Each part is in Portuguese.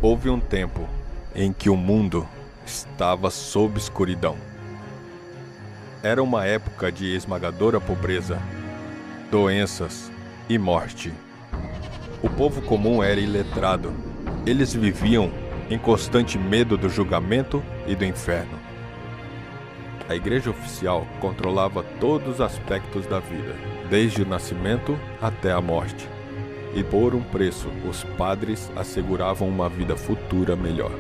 Houve um tempo em que o mundo estava sob escuridão. Era uma época de esmagadora pobreza, doenças e morte. O povo comum era iletrado. Eles viviam em constante medo do julgamento e do inferno. A igreja oficial controlava todos os aspectos da vida, desde o nascimento até a morte. E por um preço, os padres asseguravam uma vida futura melhor.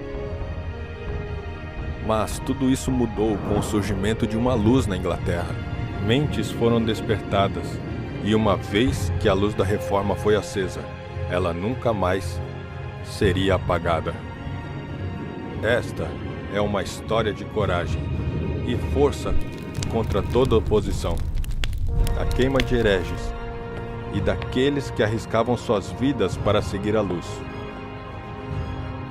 Mas tudo isso mudou com o surgimento de uma luz na Inglaterra. Mentes foram despertadas, e uma vez que a luz da reforma foi acesa, ela nunca mais seria apagada. Esta é uma história de coragem e força contra toda oposição. A queima de hereges e daqueles que arriscavam suas vidas para seguir a luz.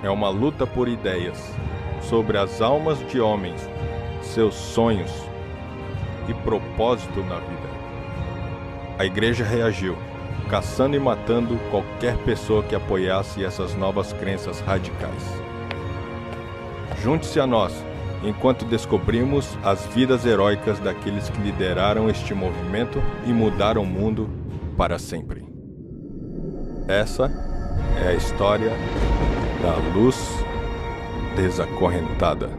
É uma luta por ideias, sobre as almas de homens, seus sonhos e propósito na vida. A igreja reagiu, caçando e matando qualquer pessoa que apoiasse essas novas crenças radicais. Junte-se a nós, enquanto descobrimos as vidas heróicas daqueles que lideraram este movimento e mudaram o mundo para sempre. Essa é a história da luz desacorrentada.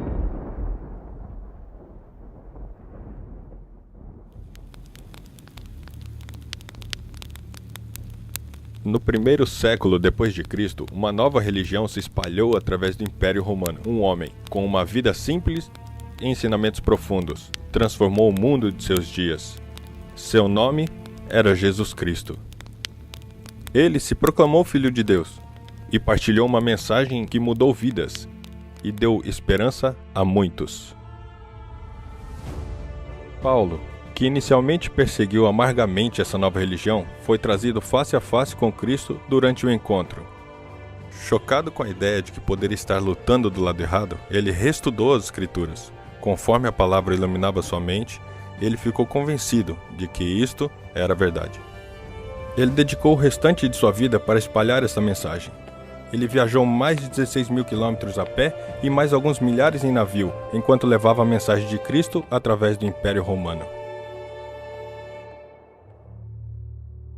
No primeiro século depois de Cristo, uma nova religião se espalhou através do Império Romano. Um homem, com uma vida simples e ensinamentos profundos, transformou o mundo de seus dias. Seu nome era Jesus Cristo. Ele se proclamou Filho de Deus e partilhou uma mensagem que mudou vidas e deu esperança a muitos. Paulo, que inicialmente perseguiu amargamente essa nova religião, foi trazido face a face com Cristo durante o encontro. Chocado com a ideia de que poderia estar lutando do lado errado, ele reestudou as Escrituras. Conforme a palavra iluminava sua mente, ele ficou convencido de que isto era verdade. Ele dedicou o restante de sua vida para espalhar essa mensagem. Ele viajou mais de 16 mil quilômetros a pé e mais alguns milhares em navio, enquanto levava a mensagem de Cristo através do Império Romano.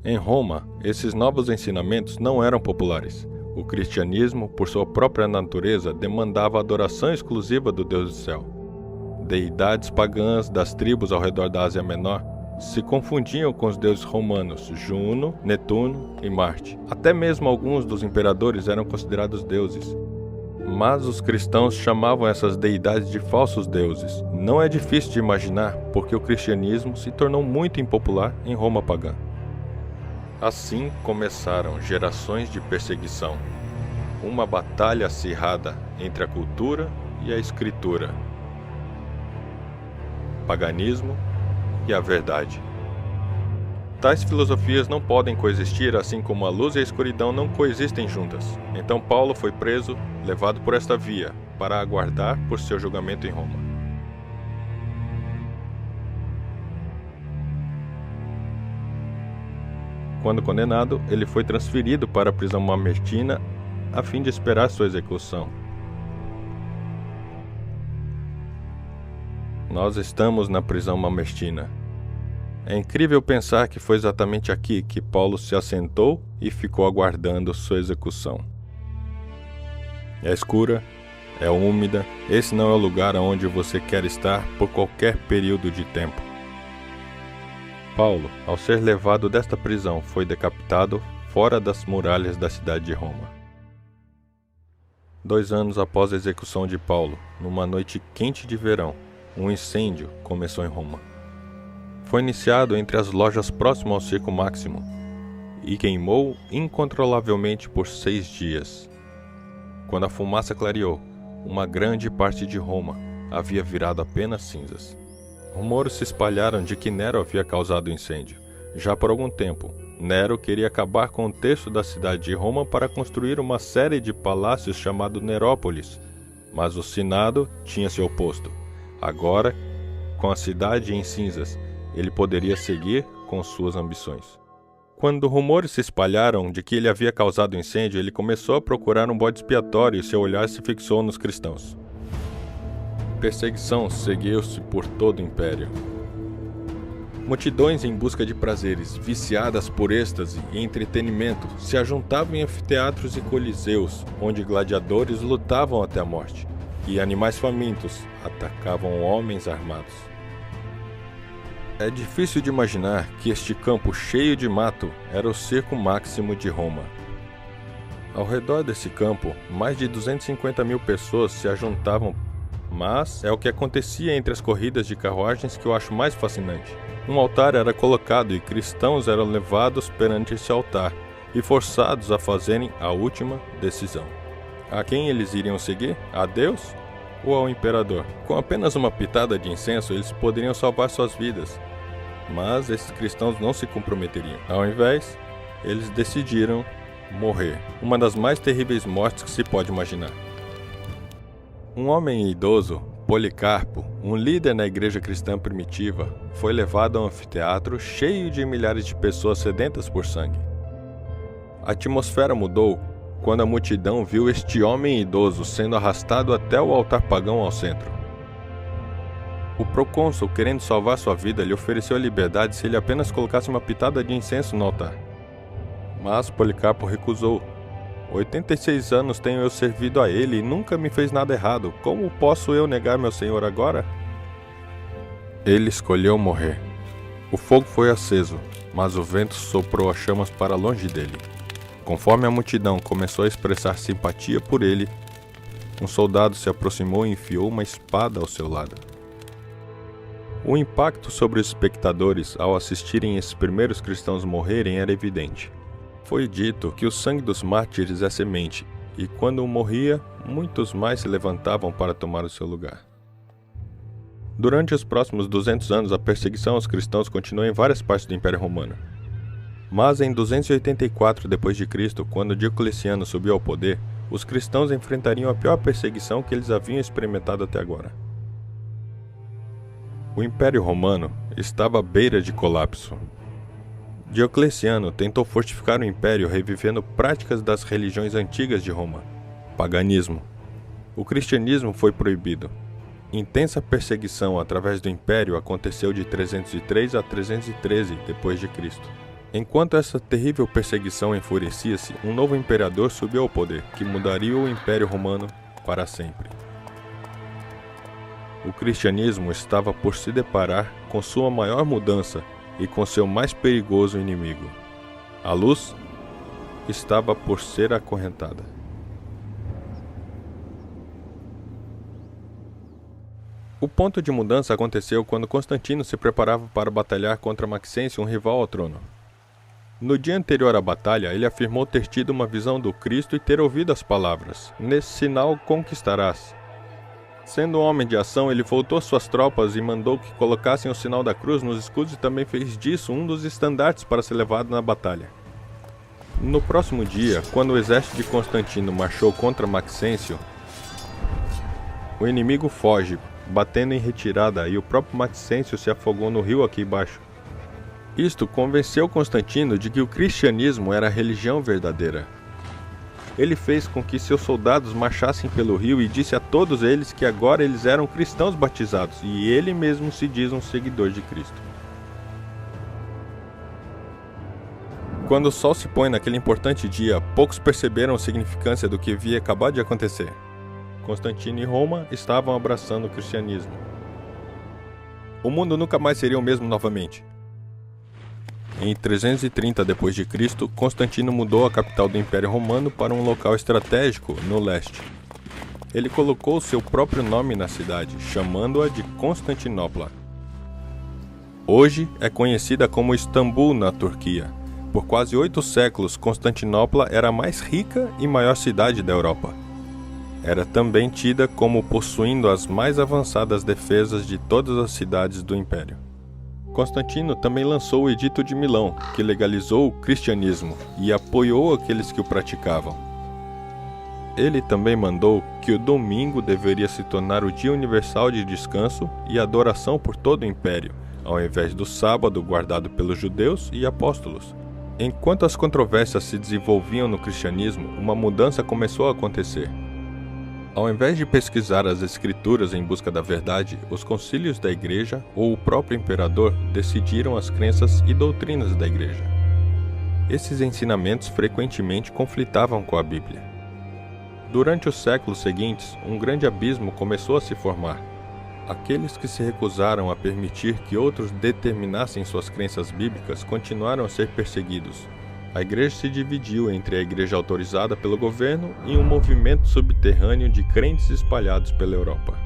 Em Roma, esses novos ensinamentos não eram populares. O cristianismo, por sua própria natureza, demandava a adoração exclusiva do Deus do céu. Deidades pagãs das tribos ao redor da Ásia Menor se confundiam com os deuses romanos Juno, Netuno e Marte. Até mesmo alguns dos imperadores eram considerados deuses. Mas os cristãos chamavam essas deidades de falsos deuses. Não é difícil de imaginar porque o cristianismo se tornou muito impopular em Roma pagã. Assim começaram gerações de perseguição, uma batalha acirrada entre a cultura e a escritura, paganismo e a verdade. Tais filosofias não podem coexistir, assim como a luz e a escuridão não coexistem juntas. Então Paulo foi preso, levado por esta via, para aguardar por seu julgamento em Roma. Quando condenado, ele foi transferido para a prisão mamertina a fim de esperar sua execução. Nós estamos na prisão mamertina. É incrível pensar que foi exatamente aqui que Paulo se assentou e ficou aguardando sua execução. É escura, é úmida, esse não é o lugar onde você quer estar por qualquer período de tempo. Paulo, ao ser levado desta prisão, foi decapitado fora das muralhas da cidade de Roma. 2 anos após a execução de Paulo, numa noite quente de verão, um incêndio começou em Roma. Foi iniciado entre as lojas próximas ao Circo Máximo e queimou incontrolavelmente por 6 dias. Quando a fumaça clareou, uma grande parte de Roma havia virado apenas cinzas. Rumores se espalharam de que Nero havia causado o incêndio. Já por algum tempo, Nero queria acabar com o terço da cidade de Roma para construir uma série de palácios chamado Nerópolis, mas o Senado tinha se oposto. Agora, com a cidade em cinzas, ele poderia seguir com suas ambições. Quando rumores se espalharam de que ele havia causado incêndio, ele começou a procurar um bode expiatório e seu olhar se fixou nos cristãos. Perseguição seguiu-se por todo o império. Multidões em busca de prazeres, viciadas por êxtase e entretenimento, se ajuntavam em anfiteatros e coliseus, onde gladiadores lutavam até a morte, e animais famintos atacavam homens armados. É difícil de imaginar que este campo cheio de mato era o circo máximo de Roma. Ao redor desse campo, mais de 250 mil pessoas se ajuntavam, mas é o que acontecia entre as corridas de carruagens que eu acho mais fascinante. Um altar era colocado e cristãos eram levados perante esse altar e forçados a fazerem a última decisão. A quem eles iriam seguir? A Deus ou ao imperador? Com apenas uma pitada de incenso, eles poderiam salvar suas vidas. Mas esses cristãos não se comprometeriam. Ao invés, eles decidiram morrer. Uma das mais terríveis mortes que se pode imaginar. Um homem idoso, Policarpo, um líder na igreja cristã primitiva, foi levado a um anfiteatro cheio de milhares de pessoas sedentas por sangue. A atmosfera mudou quando a multidão viu este homem idoso sendo arrastado até o altar pagão ao centro. O procônsul, querendo salvar sua vida, lhe ofereceu a liberdade se ele apenas colocasse uma pitada de incenso no altar. Mas Policarpo recusou. 86 anos tenho eu servido a ele e nunca me fez nada errado. Como posso eu negar meu senhor agora? Ele escolheu morrer. O fogo foi aceso, mas o vento soprou as chamas para longe dele. Conforme a multidão começou a expressar simpatia por ele, um soldado se aproximou e enfiou uma espada ao seu lado. O impacto sobre os espectadores ao assistirem esses primeiros cristãos morrerem era evidente. Foi dito que o sangue dos mártires é semente, e quando um morria, muitos mais se levantavam para tomar o seu lugar. Durante os próximos 200 anos, a perseguição aos cristãos continuou em várias partes do Império Romano. Mas em 284 d.C., quando Diocleciano subiu ao poder, os cristãos enfrentariam a pior perseguição que eles haviam experimentado até agora. O Império Romano estava à beira de colapso. Diocleciano tentou fortificar o império revivendo práticas das religiões antigas de Roma. Paganismo. O cristianismo foi proibido. Intensa perseguição através do império aconteceu de 303 a 313 d.C. Enquanto essa terrível perseguição enfurecia-se, um novo imperador subiu ao poder, que mudaria o Império Romano para sempre. O cristianismo estava por se deparar com sua maior mudança e com seu mais perigoso inimigo. A luz estava por ser acorrentada. O ponto de mudança aconteceu quando Constantino se preparava para batalhar contra Maxêncio, um rival ao trono. No dia anterior à batalha, ele afirmou ter tido uma visão do Cristo e ter ouvido as palavras: "Nesse sinal conquistarás." Sendo um homem de ação, ele voltou suas tropas e mandou que colocassem o sinal da cruz nos escudos e também fez disso um dos estandartes para ser levado na batalha. No próximo dia, quando o exército de Constantino marchou contra Maxêncio, o inimigo foge, batendo em retirada, e o próprio Maxêncio se afogou no rio aqui embaixo. Isto convenceu Constantino de que o cristianismo era a religião verdadeira. Ele fez com que seus soldados marchassem pelo rio e disse a todos eles que agora eles eram cristãos batizados, e ele mesmo se diz um seguidor de Cristo. Quando o sol se põe naquele importante dia, poucos perceberam a significância do que havia acabado de acontecer. Constantino e Roma estavam abraçando o cristianismo. O mundo nunca mais seria o mesmo novamente. Em 330 d.C., Constantino mudou a capital do Império Romano para um local estratégico no leste. Ele colocou seu próprio nome na cidade, chamando-a de Constantinopla. Hoje é conhecida como Istambul, na Turquia. Por quase 8 séculos, Constantinopla era a mais rica e maior cidade da Europa. Era também tida como possuindo as mais avançadas defesas de todas as cidades do Império. Constantino também lançou o Edito de Milão, que legalizou o cristianismo e apoiou aqueles que o praticavam. Ele também mandou que o domingo deveria se tornar o dia universal de descanso e adoração por todo o império, ao invés do sábado guardado pelos judeus e apóstolos. Enquanto as controvérsias se desenvolviam no cristianismo, uma mudança começou a acontecer. Ao invés de pesquisar as escrituras em busca da verdade, os concílios da igreja ou o próprio imperador decidiram as crenças e doutrinas da igreja. Esses ensinamentos frequentemente conflitavam com a Bíblia. Durante os séculos seguintes, um grande abismo começou a se formar. Aqueles que se recusaram a permitir que outros determinassem suas crenças bíblicas continuaram a ser perseguidos. A igreja se dividiu entre a igreja autorizada pelo governo e um movimento subterrâneo de crentes espalhados pela Europa.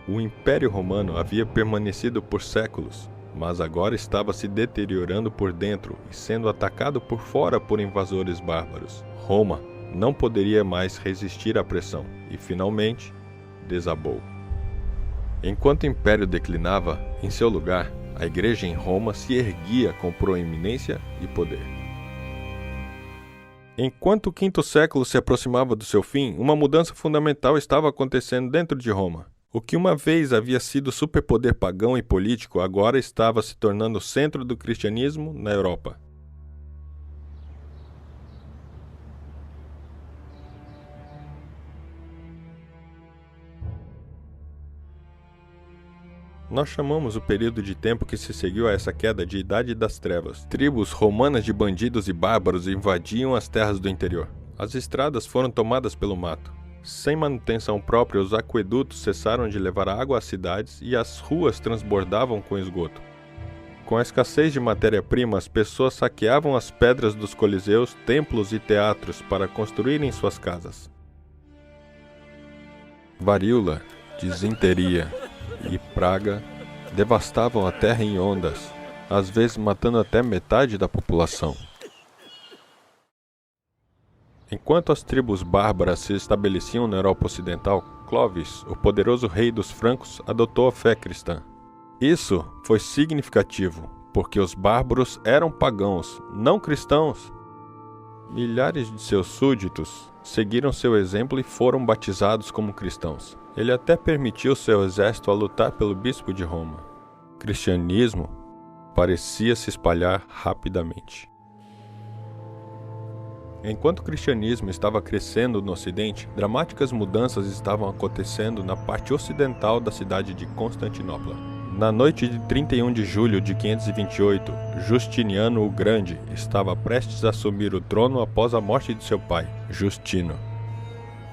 O Império Romano havia permanecido por séculos, mas agora estava se deteriorando por dentro e sendo atacado por fora por invasores bárbaros. Roma não poderia mais resistir à pressão e, finalmente, desabou. Enquanto o Império declinava, em seu lugar, a igreja em Roma se erguia com proeminência e poder. Enquanto o quinto século se aproximava do seu fim, uma mudança fundamental estava acontecendo dentro de Roma. O que uma vez havia sido superpoder pagão e político, agora estava se tornando o centro do cristianismo na Europa. Nós chamamos o período de tempo que se seguiu a essa queda de Idade das Trevas. Tribos romanas de bandidos e bárbaros invadiam as terras do interior. As estradas foram tomadas pelo mato. Sem manutenção própria, os aquedutos cessaram de levar água às cidades e as ruas transbordavam com esgoto. Com a escassez de matéria-prima, as pessoas saqueavam as pedras dos coliseus, templos e teatros para construírem suas casas. Varíola, disenteria e praga devastavam a terra em ondas, às vezes matando até metade da população. Enquanto as tribos bárbaras se estabeleciam na Europa Ocidental, Clovis, o poderoso rei dos francos, adotou a fé cristã. Isso foi significativo, porque os bárbaros eram pagãos, não cristãos. Milhares de seus súditos seguiram seu exemplo e foram batizados como cristãos. Ele até permitiu seu exército a lutar pelo bispo de Roma. O cristianismo parecia se espalhar rapidamente. Enquanto o cristianismo estava crescendo no Ocidente, dramáticas mudanças estavam acontecendo na parte ocidental da cidade de Constantinopla. Na noite de 31 de julho de 528, Justiniano o Grande estava prestes a assumir o trono após a morte de seu pai, Justino.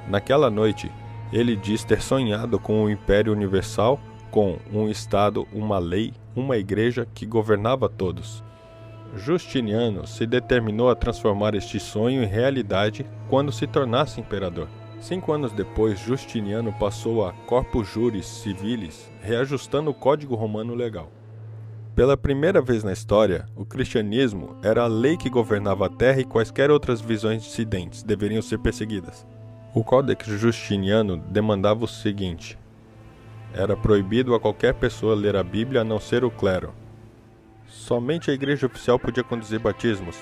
Naquela noite, ele diz ter sonhado com um império universal, com um Estado, uma lei, uma igreja que governava todos. Justiniano se determinou a transformar este sonho em realidade quando se tornasse imperador. 5 anos depois, Justiniano passou a Corpus Juris Civilis, reajustando o Código Romano legal. Pela primeira vez na história, o cristianismo era a lei que governava a terra e quaisquer outras visões dissidentes deveriam ser perseguidas. O Codex Justiniano demandava o seguinte: era proibido a qualquer pessoa ler a Bíblia a não ser o clero. Somente a igreja oficial podia conduzir batismos.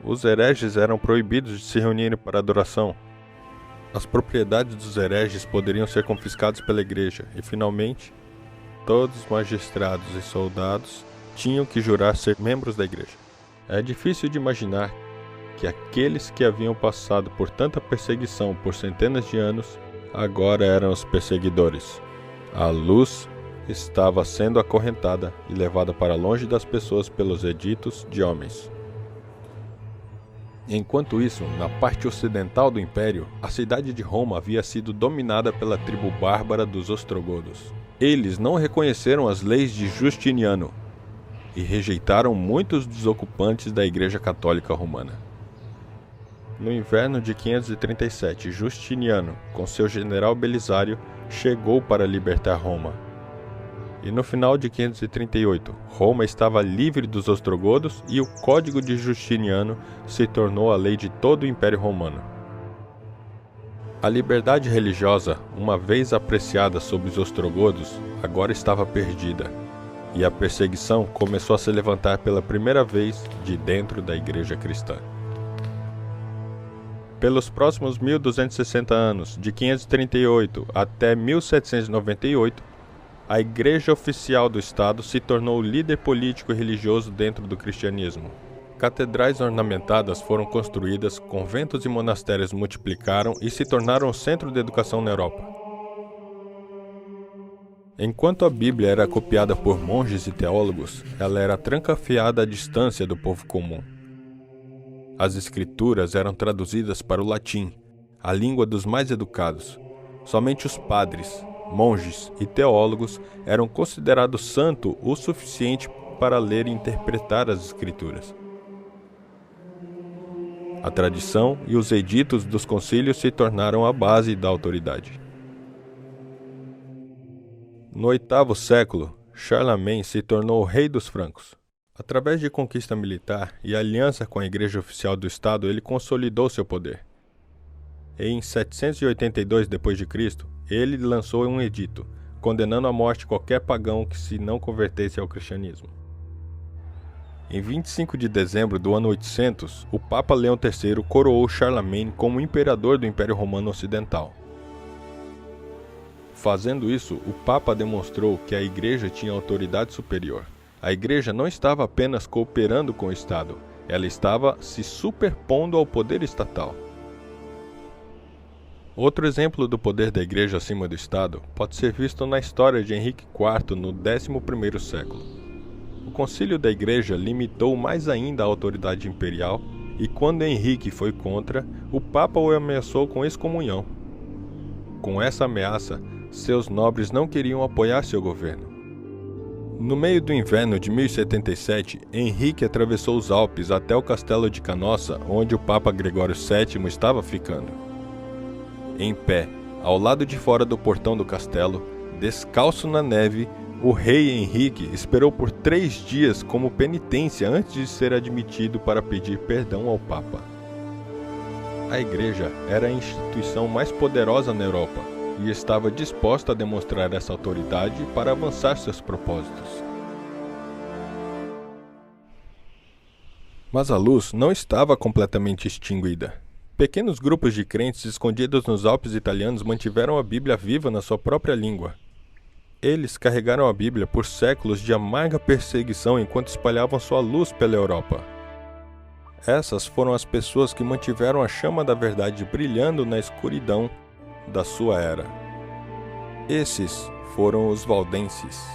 Os hereges eram proibidos de se reunirem para adoração. As propriedades dos hereges poderiam ser confiscadas pela igreja e, finalmente, todos os magistrados e soldados tinham que jurar ser membros da igreja. É difícil de imaginar que aqueles que haviam passado por tanta perseguição por centenas de anos agora eram os perseguidores. A luz estava sendo acorrentada e levada para longe das pessoas pelos editos de homens. Enquanto isso, na parte ocidental do império, a cidade de Roma havia sido dominada pela tribo bárbara dos ostrogodos. Eles não reconheceram as leis de Justiniano e rejeitaram muitos dos ocupantes da Igreja Católica Romana. No inverno de 537, Justiniano, com seu general Belisário, chegou para libertar Roma. E no final de 538, Roma estava livre dos ostrogodos e o Código de Justiniano se tornou a lei de todo o Império Romano. A liberdade religiosa, uma vez apreciada sob os ostrogodos, agora estava perdida, e a perseguição começou a se levantar pela primeira vez de dentro da Igreja Cristã. Pelos próximos 1260 anos, de 538 até 1798, A igreja oficial do Estado se tornou o líder político e religioso dentro do cristianismo. Catedrais ornamentadas foram construídas, conventos e monastérios multiplicaram e se tornaram o centro da educação na Europa. Enquanto a Bíblia era copiada por monges e teólogos, ela era trancafiada à distância do povo comum. As escrituras eram traduzidas para o latim, a língua dos mais educados. Somente os padres, monges e teólogos eram considerados santos o suficiente para ler e interpretar as escrituras. A tradição e os editos dos concílios se tornaram a base da autoridade. No 8º século, Charlemagne se tornou o rei dos francos. Através de conquista militar e aliança com a Igreja Oficial do Estado, ele consolidou seu poder. Em 782 d.C., ele lançou um edito, condenando à morte qualquer pagão que se não convertesse ao cristianismo. Em 25 de dezembro do ano 800, o Papa Leão III coroou Charlemagne como imperador do Império Romano Ocidental. Fazendo isso, o Papa demonstrou que a Igreja tinha autoridade superior. A Igreja não estava apenas cooperando com o Estado, ela estava se superpondo ao poder estatal. Outro exemplo do poder da Igreja acima do Estado pode ser visto na história de Henrique IV no 11º século. O concílio da Igreja limitou mais ainda a autoridade imperial e quando Henrique foi contra, o Papa o ameaçou com excomunhão. Com essa ameaça, seus nobres não queriam apoiar seu governo. No meio do inverno de 1077, Henrique atravessou os Alpes até o castelo de Canossa, onde o Papa Gregório VII estava ficando. Em pé, ao lado de fora do portão do castelo, descalço na neve, o rei Henrique esperou por 3 dias como penitência antes de ser admitido para pedir perdão ao Papa. A Igreja era a instituição mais poderosa na Europa e estava disposta a demonstrar essa autoridade para avançar seus propósitos. Mas a luz não estava completamente extinguida. Pequenos grupos de crentes escondidos nos Alpes italianos mantiveram a Bíblia viva na sua própria língua. Eles carregaram a Bíblia por séculos de amarga perseguição enquanto espalhavam sua luz pela Europa. Essas foram as pessoas que mantiveram a chama da verdade brilhando na escuridão da sua era. Esses foram os valdenses.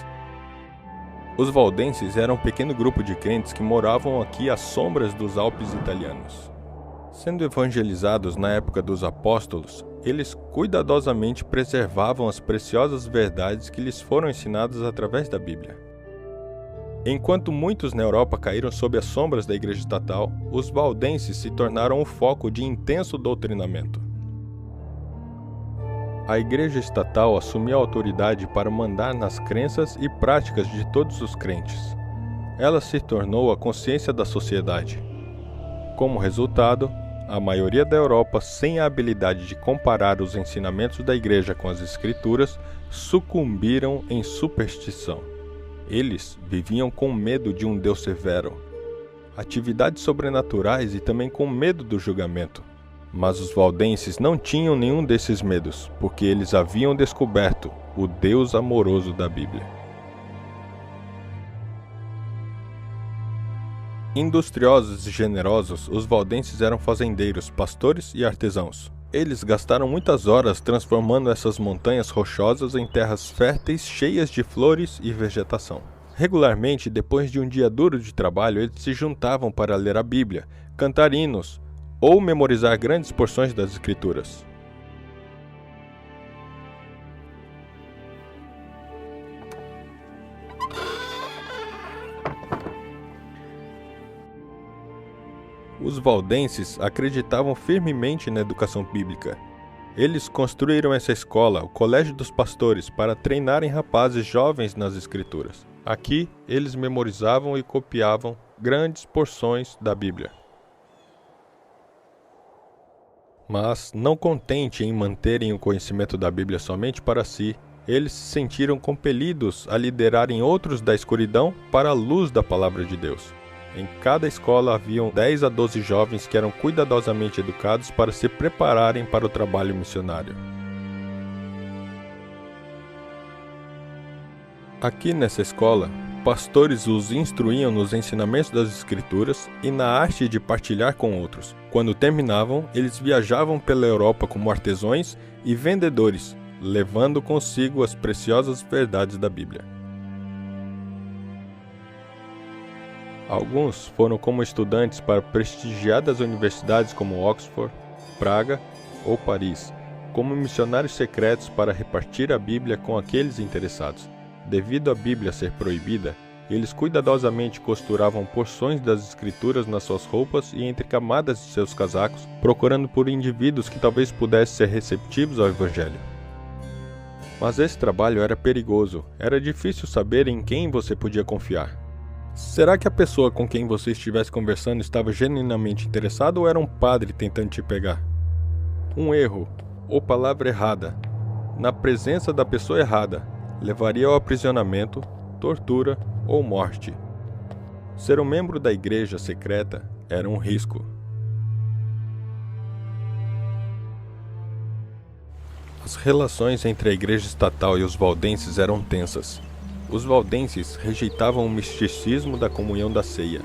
Os valdenses eram um pequeno grupo de crentes que moravam aqui às sombras dos Alpes italianos. Sendo evangelizados na época dos apóstolos, eles cuidadosamente preservavam as preciosas verdades que lhes foram ensinadas através da Bíblia. Enquanto muitos na Europa caíram sob as sombras da Igreja Estatal, os valdenses se tornaram o foco de intenso doutrinamento. A Igreja Estatal assumiu a autoridade para mandar nas crenças e práticas de todos os crentes. Ela se tornou a consciência da sociedade. Como resultado, a maioria da Europa, sem a habilidade de comparar os ensinamentos da Igreja com as Escrituras, sucumbiram em superstição. Eles viviam com medo de um Deus severo, atividades sobrenaturais e também com medo do julgamento. Mas os valdenses não tinham nenhum desses medos, porque eles haviam descoberto o Deus amoroso da Bíblia. Industriosos e generosos, os valdenses eram fazendeiros, pastores e artesãos. Eles gastaram muitas horas transformando essas montanhas rochosas em terras férteis cheias de flores e vegetação. Regularmente, depois de um dia duro de trabalho, eles se juntavam para ler a Bíblia, cantar hinos ou memorizar grandes porções das Escrituras. Os valdenses acreditavam firmemente na educação bíblica. Eles construíram essa escola, o Colégio dos Pastores, para treinarem rapazes jovens nas Escrituras. Aqui, eles memorizavam e copiavam grandes porções da Bíblia. Mas, não contente em manterem o conhecimento da Bíblia somente para si, eles se sentiram compelidos a liderarem outros da escuridão para a luz da Palavra de Deus. Em cada escola haviam 10 a 12 jovens que eram cuidadosamente educados para se prepararem para o trabalho missionário. Aqui nessa escola, pastores os instruíam nos ensinamentos das Escrituras e na arte de partilhar com outros. Quando terminavam, eles viajavam pela Europa como artesãos e vendedores, levando consigo as preciosas verdades da Bíblia. Alguns foram como estudantes para prestigiadas universidades como Oxford, Praga ou Paris, como missionários secretos para repartir a Bíblia com aqueles interessados. Devido à Bíblia ser proibida, eles cuidadosamente costuravam porções das Escrituras nas suas roupas e entre camadas de seus casacos, procurando por indivíduos que talvez pudessem ser receptivos ao Evangelho. Mas esse trabalho era perigoso, era difícil saber em quem você podia confiar. Será que a pessoa com quem você estivesse conversando estava genuinamente interessada ou era um padre tentando te pegar? Um erro, ou palavra errada, na presença da pessoa errada, levaria ao aprisionamento, tortura ou morte. Ser um membro da igreja secreta era um risco. As relações entre a igreja estatal e os valdenses eram tensas. Os valdenses rejeitavam o misticismo da comunhão da ceia.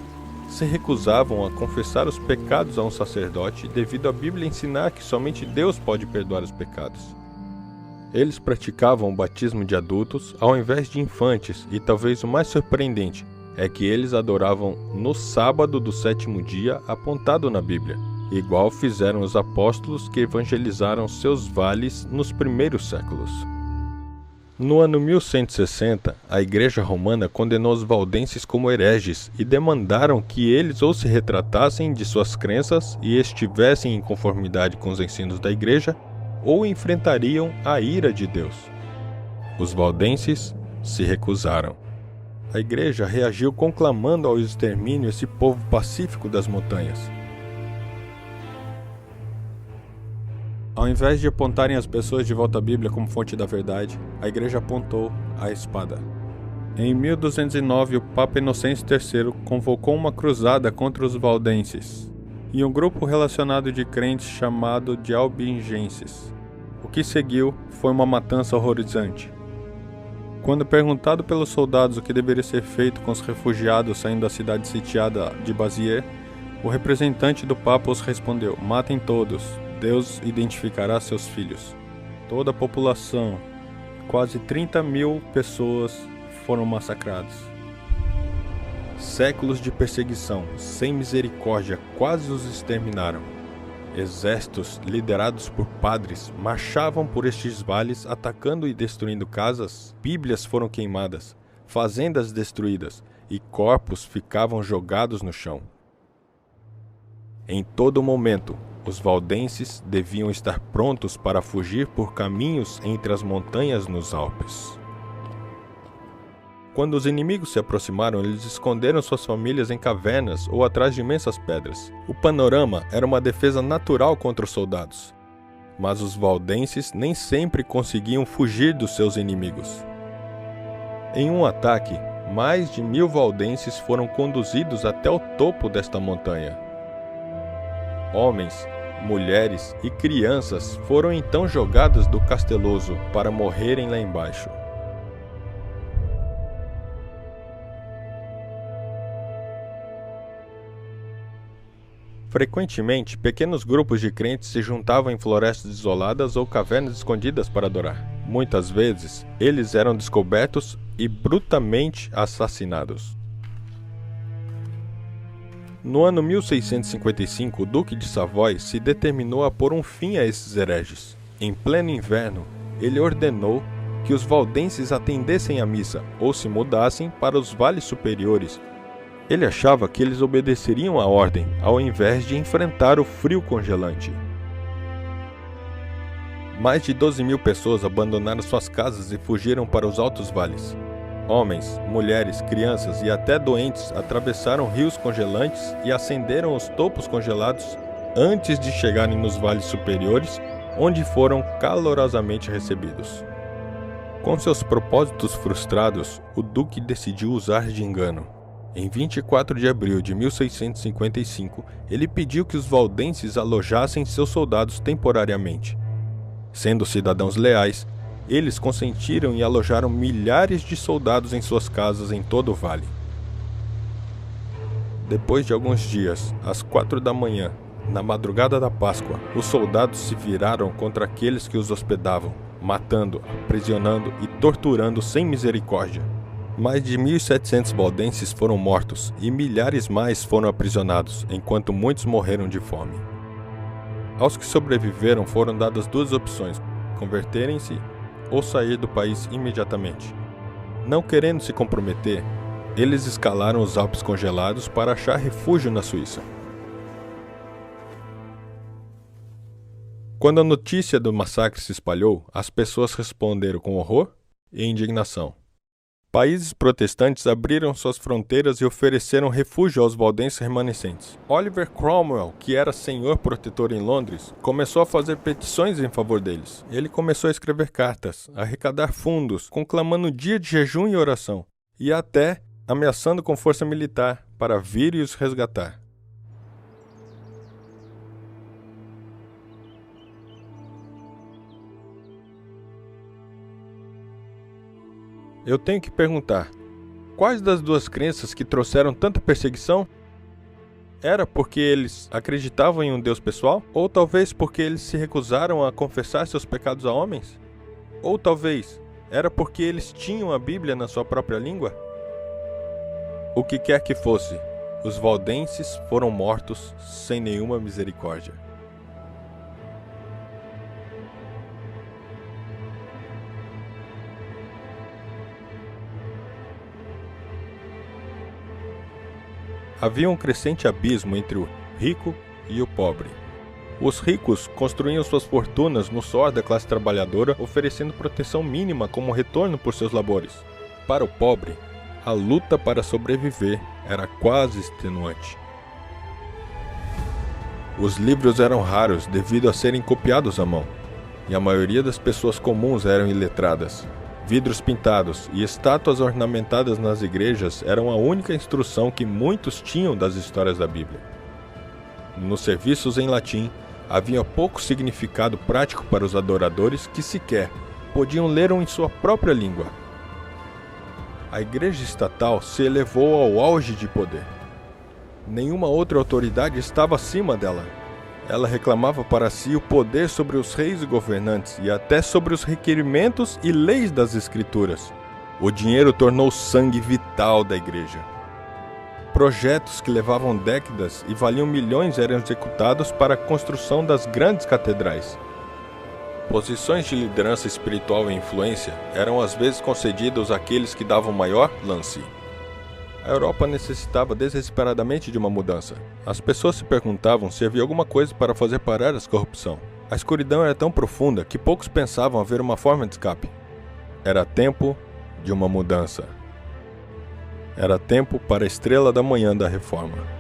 Se recusavam a confessar os pecados a um sacerdote devido à Bíblia ensinar que somente Deus pode perdoar os pecados. Eles praticavam o batismo de adultos ao invés de infantes e talvez o mais surpreendente é que eles adoravam no sábado do 7º dia apontado na Bíblia, igual fizeram os apóstolos que evangelizaram seus vales nos primeiros séculos. No ano 1160, a Igreja Romana condenou os valdenses como hereges e demandaram que eles ou se retratassem de suas crenças e estivessem em conformidade com os ensinos da Igreja, ou enfrentariam a ira de Deus. Os valdenses se recusaram. A Igreja reagiu conclamando ao extermínio esse povo pacífico das montanhas. Ao invés de apontarem as pessoas de volta à Bíblia como fonte da verdade, a Igreja apontou a espada. Em 1209, o Papa Inocêncio III convocou uma cruzada contra os valdenses e um grupo relacionado de crentes chamado de albingenses. O que seguiu foi uma matança horrorizante. Quando perguntado pelos soldados o que deveria ser feito com os refugiados saindo da cidade sitiada de Baziers, o representante do Papa os respondeu: matem todos. Deus identificará seus filhos. Toda a população, quase 30.000 pessoas, foram massacradas. Séculos de perseguição, sem misericórdia, quase os exterminaram. Exércitos, liderados por padres, marchavam por estes vales, atacando e destruindo casas. Bíblias foram queimadas, fazendas destruídas, e corpos ficavam jogados no chão. Em todo momento, os valdenses deviam estar prontos para fugir por caminhos entre as montanhas nos Alpes. Quando os inimigos se aproximaram, eles esconderam suas famílias em cavernas ou atrás de imensas pedras. O panorama era uma defesa natural contra os soldados. Mas os valdenses nem sempre conseguiam fugir dos seus inimigos. Em um ataque, mais de 1.000 valdenses foram conduzidos até o topo desta montanha. Homens, mulheres e crianças foram então jogados do casteloso para morrerem lá embaixo. Frequentemente, pequenos grupos de crentes se juntavam em florestas isoladas ou cavernas escondidas para adorar. Muitas vezes, eles eram descobertos e brutalmente assassinados. No ano 1655, o Duque de Savoy se determinou a pôr um fim a esses hereges. Em pleno inverno, ele ordenou que os valdenses atendessem à missa ou se mudassem para os vales superiores. Ele achava que eles obedeceriam à ordem, ao invés de enfrentar o frio congelante. Mais de 12.000 pessoas abandonaram suas casas e fugiram para os altos vales. Homens, mulheres, crianças e até doentes atravessaram rios congelantes e ascenderam os topos congelados antes de chegarem nos vales superiores, onde foram calorosamente recebidos. Com seus propósitos frustrados, o duque decidiu usar de engano. Em 24 de abril de 1655, ele pediu que os valdenses alojassem seus soldados temporariamente. Sendo cidadãos leais, eles consentiram e alojaram milhares de soldados em suas casas em todo o vale. Depois de alguns dias, às 4 da manhã, na madrugada da Páscoa, os soldados se viraram contra aqueles que os hospedavam, matando, aprisionando e torturando sem misericórdia. Mais de 1.700 valdenses foram mortos e milhares mais foram aprisionados, enquanto muitos morreram de fome. Aos que sobreviveram foram dadas duas opções: converterem-se ou sair do país imediatamente. Não querendo se comprometer, eles escalaram os Alpes congelados para achar refúgio na Suíça. Quando a notícia do massacre se espalhou, as pessoas responderam com horror e indignação. Países protestantes abriram suas fronteiras e ofereceram refúgio aos valdenses remanescentes. Oliver Cromwell, que era senhor protetor em Londres, começou a fazer petições em favor deles. Ele começou a escrever cartas, a arrecadar fundos, conclamando dia de jejum e oração, e até ameaçando com força militar para vir e os resgatar. Eu tenho que perguntar, quais das duas crenças que trouxeram tanta perseguição? Era porque eles acreditavam em um Deus pessoal? Ou talvez porque eles se recusaram a confessar seus pecados a homens? Ou talvez era porque eles tinham a Bíblia na sua própria língua? O que quer que fosse, os valdenses foram mortos sem nenhuma misericórdia. Havia um crescente abismo entre o rico e o pobre. Os ricos construíam suas fortunas no suor da classe trabalhadora, oferecendo proteção mínima como retorno por seus labores. Para o pobre, a luta para sobreviver era quase extenuante. Os livros eram raros devido a serem copiados à mão, e a maioria das pessoas comuns eram iletradas. Vidros pintados e estátuas ornamentadas nas igrejas eram a única instrução que muitos tinham das histórias da Bíblia. Nos serviços em latim, havia pouco significado prático para os adoradores que sequer podiam ler em sua própria língua. A igreja estatal se elevou ao auge de poder. Nenhuma outra autoridade estava acima dela. Ela reclamava para si o poder sobre os reis e governantes e até sobre os requerimentos e leis das escrituras. O dinheiro tornou o sangue vital da igreja. Projetos que levavam décadas e valiam milhões eram executados para a construção das grandes catedrais. Posições de liderança espiritual e influência eram às vezes concedidas àqueles que davam maior lance. A Europa necessitava desesperadamente de uma mudança. As pessoas se perguntavam se havia alguma coisa para fazer parar a corrupção. A escuridão era tão profunda que poucos pensavam haver uma forma de escape. Era tempo de uma mudança. Era tempo para a estrela da manhã da reforma.